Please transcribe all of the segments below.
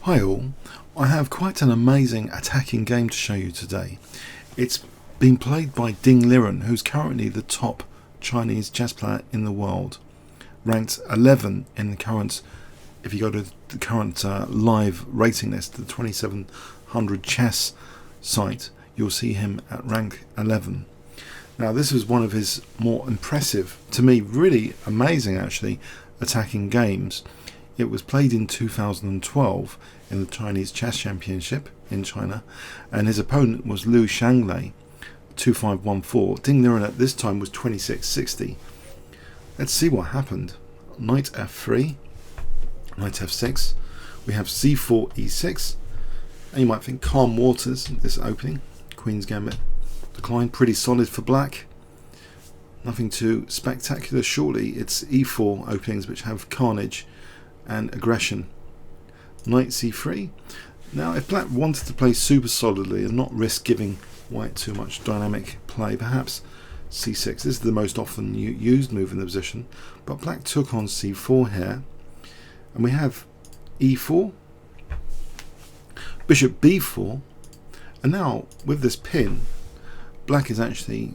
Hi all, I have quite an amazing attacking game to show you today. It's been played by Ding Liren, who's currently the top Chinese chess player in the world, ranked 11 in the current, if you go to the current live rating list, the 2700 chess site, you'll see him at rank 11. Now this was one of his more impressive, to me really amazing actually, attacking games. It was played in 2012 in the Chinese Chess Championship in China, and his opponent was Lu Shanglei, 2514. Ding Liren at this time was 2660. Let's see what happened. Knight f3, knight f6. We have c4 e6, and you might think calm waters this opening. Queen's gambit decline, pretty solid for black. Nothing too spectacular. Shortly it's e4 openings which have carnage and aggression. Knight c3. Now if black wanted to play super solidly and not risk giving white too much dynamic play, perhaps c6. This is the most often used move in the position, but black took on c4 here, and we have e4, bishop b4, and now with this pin black is actually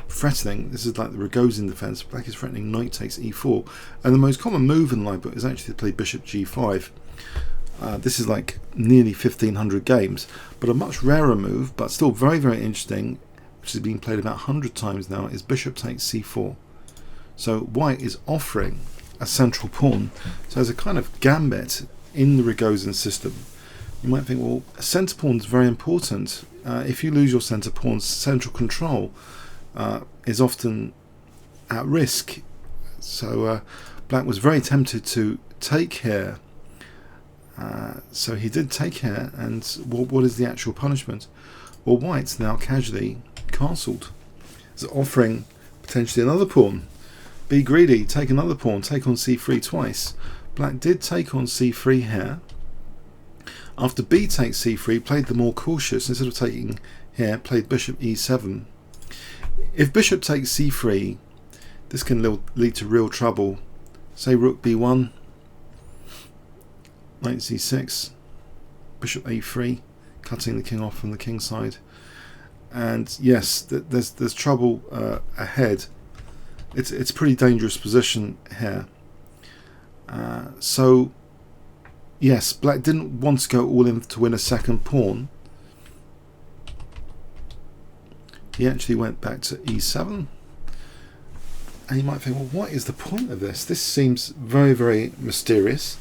threatening. This is like the Rogozin defense. Black is threatening knight takes e4, and the most common move in live book is actually to play bishop g5. This is like nearly 1500 games, but a much rarer move, but still very interesting, which has been played about 100 times now, is bishop takes c4. So white is offering a central pawn, so as a kind of gambit in the Rogozin system. You might think, well, a centre pawn is very important. If you lose your centre pawn, central control is often at risk. So black was very tempted to take here. So he did take here, and what is the actual punishment? Well, white's now casually castled. It's offering potentially another pawn. Be greedy, take another pawn, take on c3 twice. Black did take on c3 here. After b takes c3, played the more cautious, instead of taking here, played bishop e7. If bishop takes c3, this can lead to real trouble. Say rook b1, knight c6, bishop a3, cutting the king off from the king side. And yes, there's trouble ahead. It's a pretty dangerous position here. So yes, black didn't want to go all in to win a second pawn. He actually went back to e7, and you might think, well, what is the point of this? This seems very mysterious.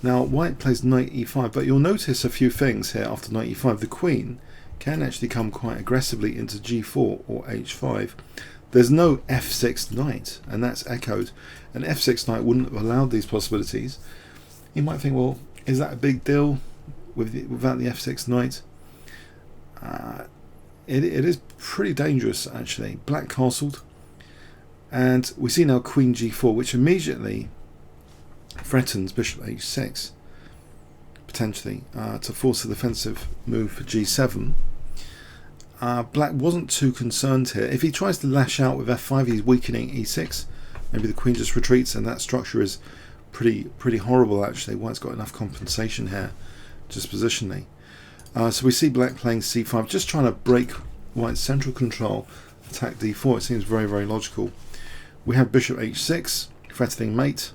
Now white plays knight e5, but you'll notice a few things here. After knight e5, the queen can actually come quite aggressively into g4 or h5. There's no f6 knight, and that's echoed. An f6 knight wouldn't have allowed these possibilities. You might think, well, is that a big deal without the f6 knight? It is pretty dangerous actually. Black castled, and we see now queen g4, which immediately threatens bishop h6, potentially to force a defensive move for g7. Black wasn't too concerned here. If he tries to lash out with f5, he's weakening e6. Maybe the queen just retreats, and that structure is pretty horrible actually. White's got enough compensation here just positionally. So we see black playing c5, just trying to break white's central control, attack d4. It seems very logical. We have bishop h6, threatening mate,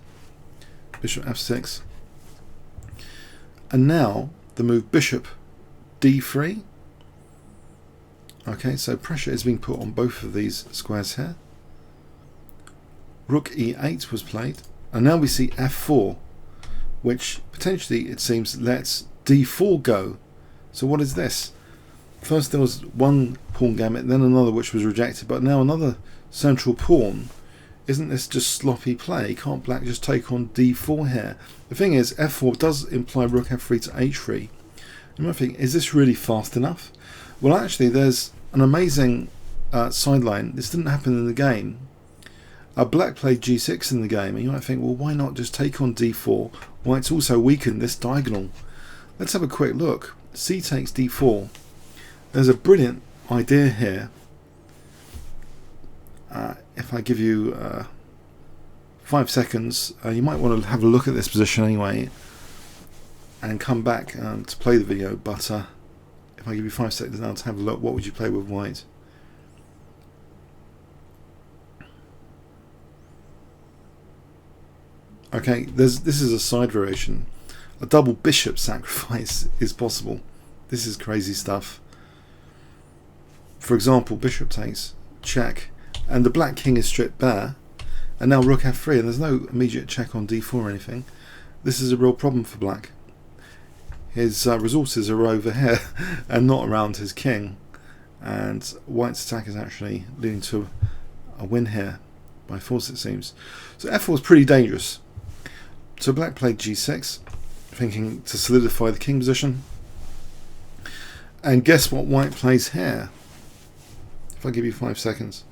bishop f6, and now the move bishop d3. Okay, so pressure is being put on both of these squares here. Rook e8 was played, and now we see f4, which potentially, it seems, lets d4 go. So what is this? First there was one pawn gambit, then another which was rejected, but now another central pawn. Isn't this just sloppy play? Can't black just take on d4 here? The thing is, f4 does imply rook f3 to h3. You might think, is this really fast enough? Well, actually there's an amazing sideline. This didn't happen in the game. Black played g6 in the game, and you might think, well, why not just take on d4? White's also weakened this diagonal. Let's have a quick look. C takes d4. There's a brilliant idea here. If I give you 5 seconds, you might want to have a look at this position anyway. and come back to play the video, but if I give you 5 seconds now to have a look, what would you play with white? Okay, this is a side variation. A double bishop sacrifice is possible. This is crazy stuff. For example, bishop takes, check, and the black king is stripped bare, and now rook f3, and there's no immediate check on d4 or anything. This is a real problem for black. His resources are over here and not around his king, and white's attack is actually leading to a win here by force, it seems. So f4 is pretty dangerous. So black played g6, thinking to solidify the king position, and guess what white plays here? If I give you 5 seconds.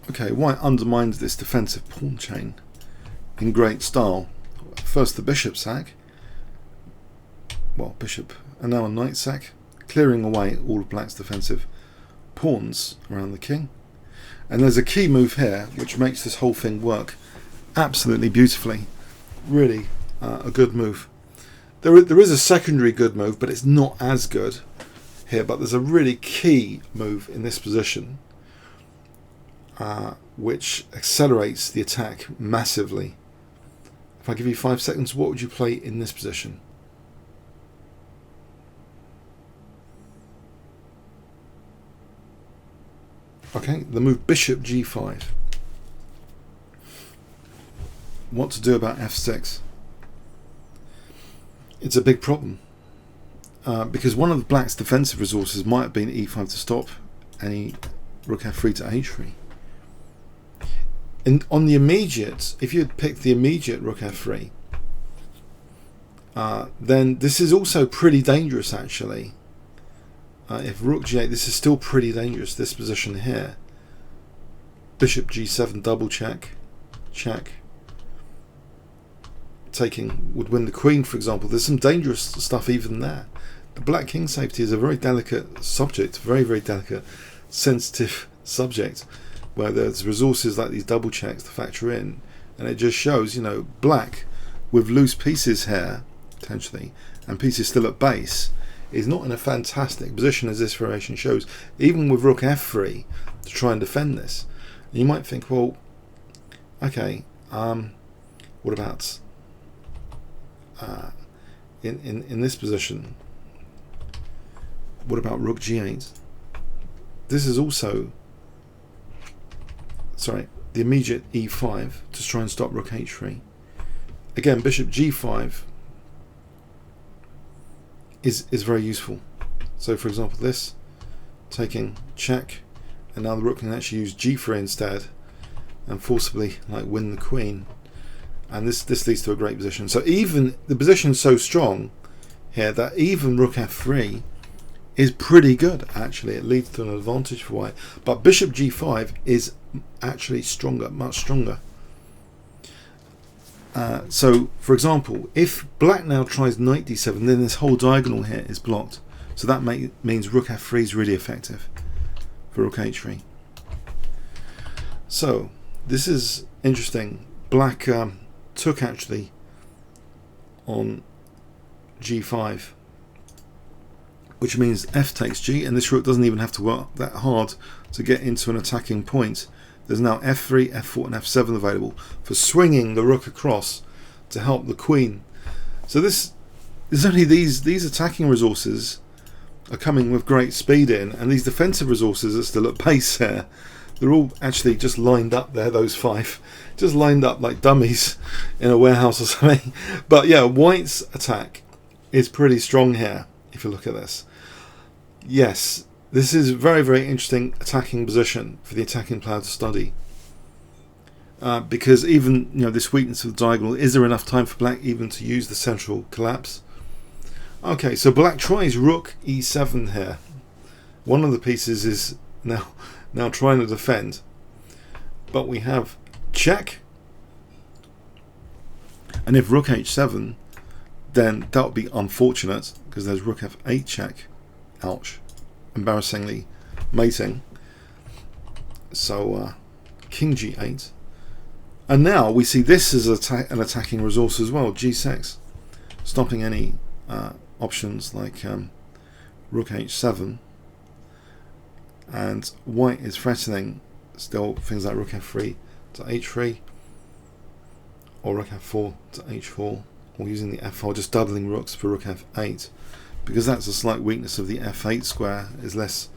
Okay, white undermines this defensive pawn chain in great style. First the bishop sack, well, bishop, and now a knight sack, clearing away all of black's defensive pawns around the king. And there's a key move here which makes this whole thing work absolutely beautifully. Really a good move. There is a secondary good move, but it's not as good here, but there's a really key move in this position which accelerates the attack massively. If I give you 5 seconds, what would you play in this position? Okay, the move bishop g5. What to do about f6? It's a big problem because one of the black's defensive resources might have been e5 to stop any rook f3 to h3. And on the immediate, if you had picked the immediate rook f3, then this is also pretty dangerous actually. If rook g8, this is still pretty dangerous, this position here. Bishop g7 double check, check. Taking would win the queen, for example. There's some dangerous stuff even there. The black king safety is a very delicate subject, very, very delicate, sensitive subject, where there's resources like these double checks to factor in, and it just shows, you know, black with loose pieces here, potentially, and pieces still at base, is not in a fantastic position as this variation shows, even with rook f3 to try and defend this. And you might think, well, okay, what about in this position? What about rook g8? This is also, sorry, the immediate e5 to try and stop rook h3. Again, bishop g5 is very useful. So for example, this taking check, and now the rook can actually use g3 instead and forcibly like win the queen, and this leads to a great position. So even the position is so strong here that even rook f3 is pretty good actually. It leads to an advantage for white, but bishop g5 is actually stronger, much stronger. So for example, if black now tries knight d7, then this whole diagonal here is blocked, so that means rook f3 is really effective for rook h3. So this is interesting. Black took actually on g5, which means f takes g, and this rook doesn't even have to work that hard to get into an attacking point. There's now f3, f4 and f7 available for swinging the rook across to help the queen. So there's only these attacking resources are coming with great speed in, and these defensive resources are still at base here. They're all actually just lined up there, those 5, just lined up like dummies in a warehouse or something. But yeah, white's attack is pretty strong here if you look at this. Yes, this is a very, very interesting attacking position for the attacking player to study, because even, you know, this weakness of the diagonal, is there enough time for black even to use the central collapse? Okay, so black tries rook e7 here. One of the pieces is now trying to defend, but we have check, and if rook h7, then that would be unfortunate because there's rook f8 check. Ouch. Embarrassingly mating. So King G8, and now we see this as an attacking resource as well, G6, stopping any options like Rook H7, and white is threatening still things like Rook F3 to H3, or Rook F4 to H4, or using the F4, just doubling rooks for Rook F8, because that's a slight weakness of the F8 square, is less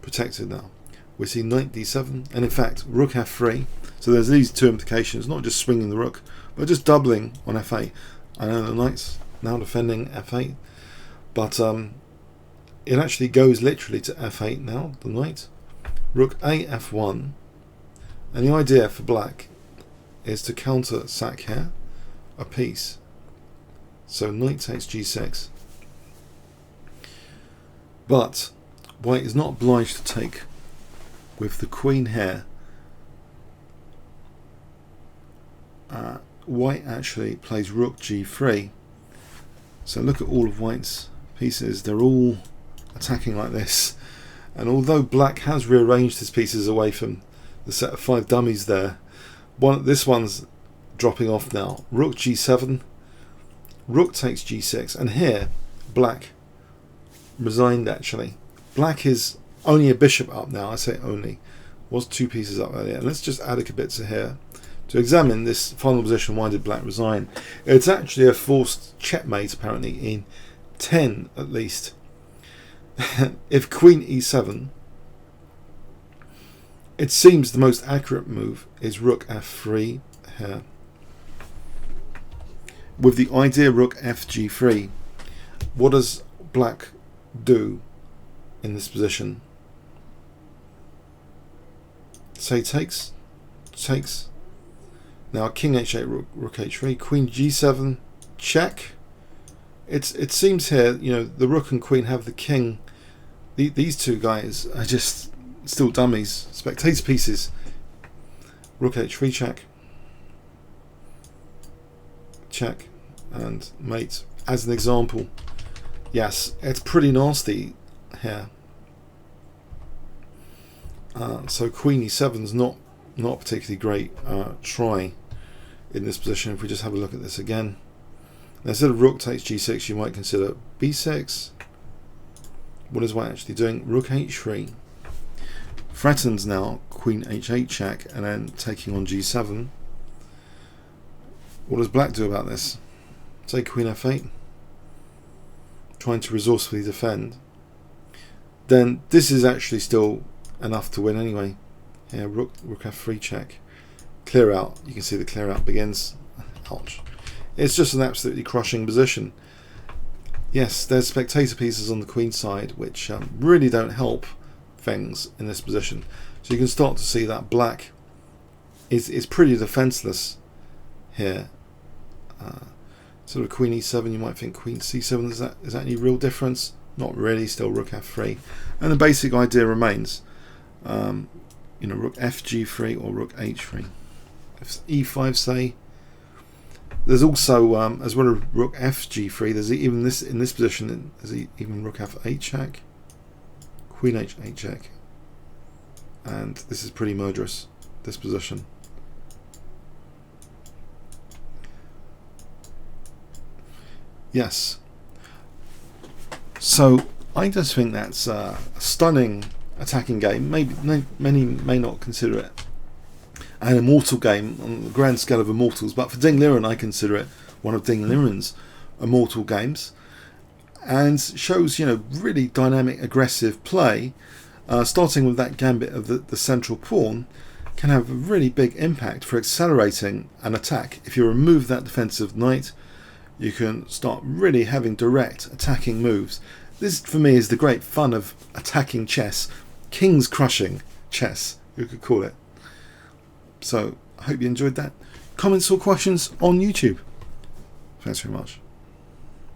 protected now. We see Knight D7, and in fact Rook F3, so there's these two implications, not just swinging the rook, but just doubling on F8. I know the Knight's now defending F8, but it actually goes literally to F8 now, the Knight. Rook A F1, and the idea for black is to counter sack here a piece. So Knight takes G6, but white is not obliged to take with the queen here. White actually plays Rook G3. So look at all of white's pieces, they're all attacking like this, and although black has rearranged his pieces away from the set of 5 dummies there, this one's dropping off now. Rook G7, Rook takes G6, and here black resigned actually. Black is only a bishop up now, I say only, was 2 pieces up earlier. Let's just add a kibitzer here to examine this final position. Why did black resign? It's actually a forced checkmate apparently in 10 at least. If Queen E7, it seems the most accurate move is Rook F3 here, with the idea Rook Fg3. What does black do in this position? Say takes. Now King H8, Rook H3, Queen G7, check. It seems here, you know, the rook and queen have the king. These two guys are just still dummies, spectator pieces. Rook H3 check, and mate. As an example, yes, it's pretty nasty here. So Queen E7 is not particularly great try in this position. If we just have a look at this again, now, instead of Rook takes G6, you might consider B6. What is white actually doing? Rook H3 threatens now Queen H8 check, and then taking on G7. What does black do about this? Say Queen F8, trying to resourcefully defend. Then this is actually still enough to win anyway. Yeah, Rook F3 check, clear out. You can see the clear out begins. Ouch. It's just an absolutely crushing position. Yes, there's spectator pieces on the queen side which really don't help things in this position. So you can start to see that black is pretty defenseless here. Sort of Queen E7, you might think Queen C7, is that any real difference? Not really, still Rook F3. And the basic idea remains, you know, Rook Fg3 or Rook H3. If E5 say, there's also, as well as Rook Fg3, there's even this, in this position, there's even Rook F8 check, Queen H8 check, and this is pretty murderous, this position. Yes. So I just think that's a stunning attacking game. Maybe many may not consider it an immortal game on the grand scale of immortals, but for Ding Liren I consider it one of Ding Liren's immortal games, and shows, you know, really dynamic, aggressive play. Starting with that gambit of the central pawn can have a really big impact for accelerating an attack. If you remove that defensive knight, you can start really having direct attacking moves. This for me is the great fun of attacking chess, king's crushing chess, you could call it. So I hope you enjoyed that. Comments or questions on YouTube. Thanks very much.